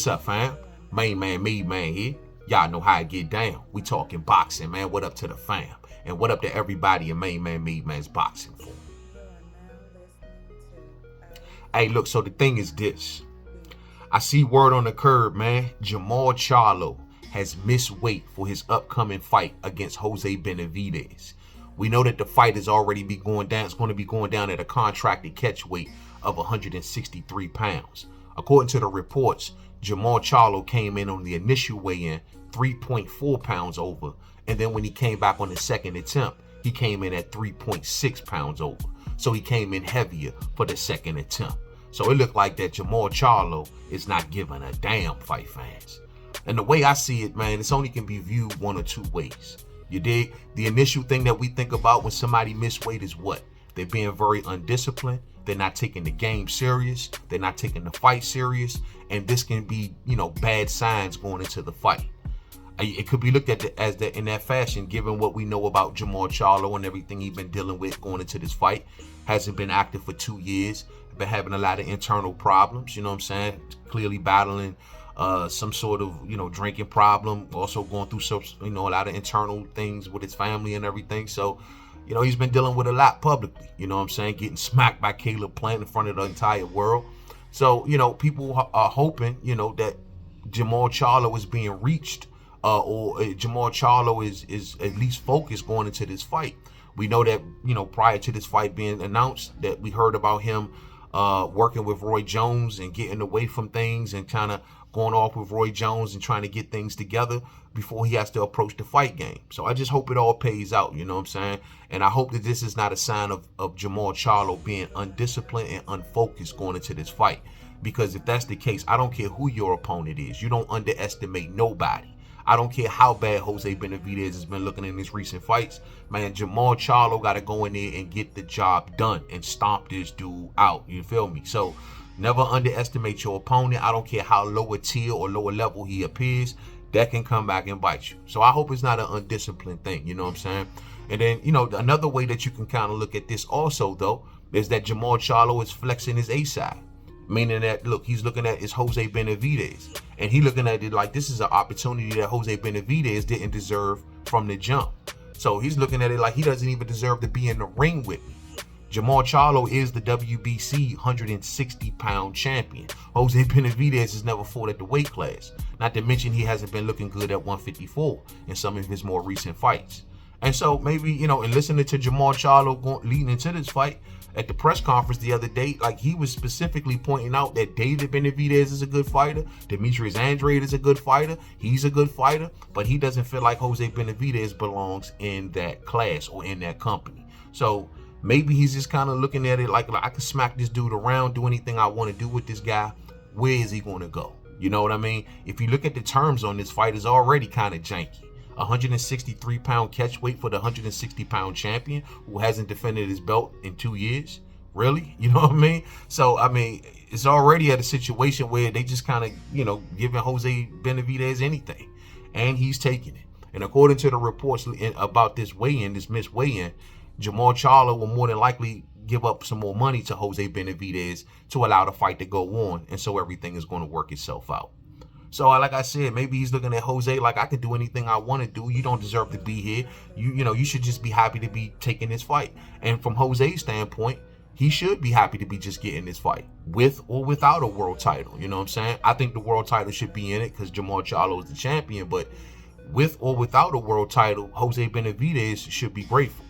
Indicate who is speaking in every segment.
Speaker 1: What's up, fam? Mainman Mademan here. Y'all know how I get down. We talking boxing, man. What up to the fam? And what up to everybody in Mainman Mademan's boxing form? Hey, look, so the thing is this. I see word on the curb, man. Jermall Charlo has missed weight for his upcoming fight against Jose Benavidez. We know that the fight is already going down. It's going to be going down at a contracted catch weight of 163 pounds. According to the reports, Jermall Charlo came in on the initial weigh-in 3.4 pounds over, and then when he came back on the second attempt, he came in at 3.6 pounds over. So he came in heavier for the second attempt. So it looked like that Jermall Charlo is not giving a damn, fight fans. And the way I see it, man, it's only can be viewed one or two ways. You dig? The initial thing that we think about when somebody miss weight is what? They're being very undisciplined. They're not taking the game serious. They're not taking the fight serious. And this can be, bad signs going into the fight. It could be looked at in that fashion, given what we know about Jermall Charlo and everything he's been dealing with going into this fight. Hasn't been active for 2 years. Been having a lot of internal problems, you know what I'm saying? Clearly battling some sort of, drinking problem. Also going through some, a lot of internal things with his family and everything. So, he's been dealing with a lot publicly, you know what I'm saying? Getting smacked by Caleb Plant in front of the entire world. So, people are hoping, that Jermall Charlo is being reached or Jermall Charlo is at least focused going into this fight. We know that, prior to this fight being announced, that we heard about him working with Roy Jones and getting away from things and kind of going off with Roy Jones and trying to get things together before he has to approach the fight game. So I just hope it all pays out, you know what I'm saying? And I hope that this is not a sign of Jermall Charlo being undisciplined and unfocused going into this fight. Because if that's the case, I don't care who your opponent is. You don't underestimate nobody. I don't care how bad Jose Benavidez has been looking in his recent fights. Man, Jermall Charlo got to go in there and get the job done and stomp this dude out. You feel me? So never underestimate your opponent. I don't care how lower tier or lower level he appears. That can come back and bite you. So I hope it's not an undisciplined thing. You know what I'm saying? And then, another way that you can kind of look at this also, though, is that Jermall Charlo is flexing his A side. Meaning that, look, he's looking at his Jose Benavidez. And he looking at it like this is an opportunity that Jose Benavidez didn't deserve from the jump. So he's looking at it like he doesn't even deserve to be in the ring with me. Jermall Charlo is the WBC 160-pound champion. Jose Benavidez has never fought at the weight class. Not to mention he hasn't been looking good at 154 in some of his more recent fights. And so maybe, and listening to Jermall Charlo leading into this fight, at the press conference the other day, like he was specifically pointing out that David Benavidez is a good fighter, Demetrius Andrade is a good fighter, he's a good fighter, but he doesn't feel like Jose Benavidez belongs in that class or in that company. So maybe he's just kind of looking at it like I can smack this dude around, do anything I want to do with this guy. Where is he going to go? You know what I mean? If you look at the terms on this fight, it's already kind of janky. 163-pound catch weight for the 160-pound champion who hasn't defended his belt in 2 years. Really? You know what I mean? So, it's already at a situation where they just kind of, giving Jose Benavidez anything. And he's taking it. And according to the reports about this weigh-in, this missed weigh-in, Jermall Charlo will more than likely give up some more money to Jose Benavidez to allow the fight to go on. And so everything is going to work itself out. So like I said, maybe he's looking at Jose like I can do anything I want to do. You don't deserve to be here. You should just be happy to be taking this fight. And from Jose's standpoint, he should be happy to be just getting this fight with or without a world title. You know what I'm saying? I think the world title should be in it because Jermall Charlo is the champion. But with or without a world title, Jose Benavidez should be grateful.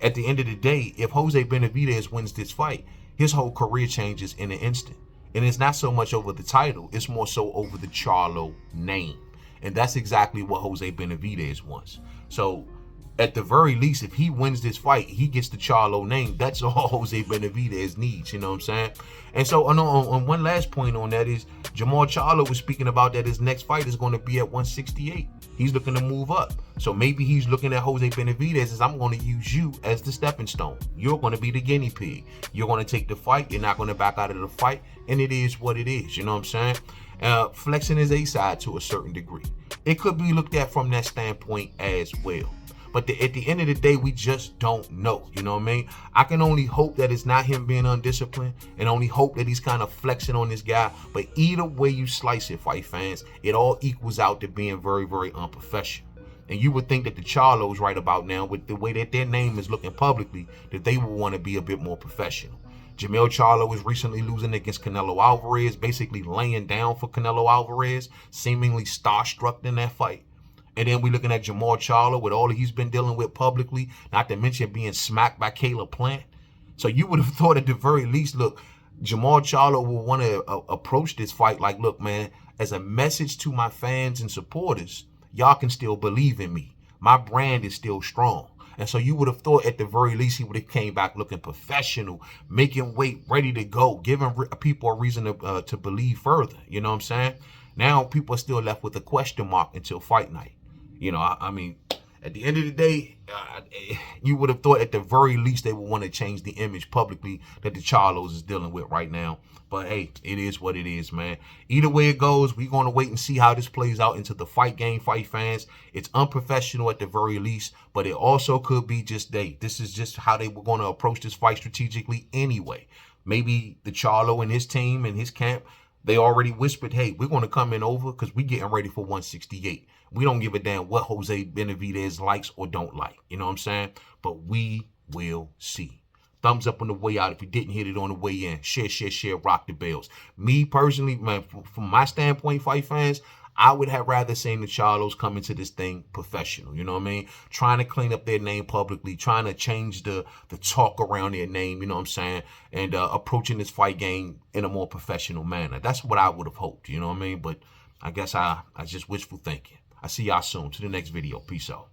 Speaker 1: At the end of the day, if Jose Benavidez wins this fight, his whole career changes in an instant. And it's not so much over the title, it's more so over the Charlo name. And that's exactly what Jose Benavidez wants. So at the very least, if he wins this fight, he gets the Charlo name. That's all Jose Benavidez needs, you know what I'm saying? And so on one last point on that is Jermall Charlo was speaking about that his next fight is going to be at 168. He's looking to move up. So maybe he's looking at Jose Benavidez as I'm going to use you as the stepping stone. You're going to be the guinea pig. You're going to take the fight. You're not going to back out of the fight. And it is what it is. You know what I'm saying? Flexing his A side to a certain degree. It could be looked at from that standpoint as well. But at the end of the day, we just don't know. You know what I mean? I can only hope that it's not him being undisciplined, and only hope that he's kind of flexing on this guy. But either way you slice it, fight fans, it all equals out to being very, very unprofessional. And you would think that the Charlos right about now, with the way that their name is looking publicly, that they would want to be a bit more professional. Jermall Charlo was recently losing against Canelo Alvarez, basically laying down for Canelo Alvarez, seemingly starstruck in that fight. And then we looking at Jermall Charlo with all that he's been dealing with publicly, not to mention being smacked by Caleb Plant. So you would have thought at the very least, look, Jermall Charlo will want to approach this fight like, look, man, as a message to my fans and supporters, y'all can still believe in me. My brand is still strong. And so you would have thought at the very least he would have came back looking professional, making weight, ready to go, giving people a reason to believe further. You know what I'm saying? Now people are still left with a question mark until fight night. You know, I mean, at the end of the day, you would have thought at the very least they would want to change the image publicly that the Charlos is dealing with right now. But hey, it is what it is, man. Either way it goes, we're going to wait and see how this plays out into the fight game, fight fans. It's unprofessional at the very least, but it also could be just this is just how they were going to approach this fight strategically anyway. Maybe the Charlo and his team and his camp, they already whispered, hey, we're going to come in over because we're getting ready for 168. We don't give a damn what Jose Benavidez likes or don't like. You know what I'm saying? But we will see. Thumbs up on the way out if you didn't hit it on the way in. Share, rock the bells. Me personally, man, from my standpoint, fight fans, I would have rather seen the Charlos come into this thing professional. You know what I mean? Trying to clean up their name publicly, trying to change the talk around their name, you know what I'm saying? And approaching this fight game in a more professional manner. That's what I would have hoped, you know what I mean? But I guess I just wishful thinking. I see y'all soon. To the next video. Peace out.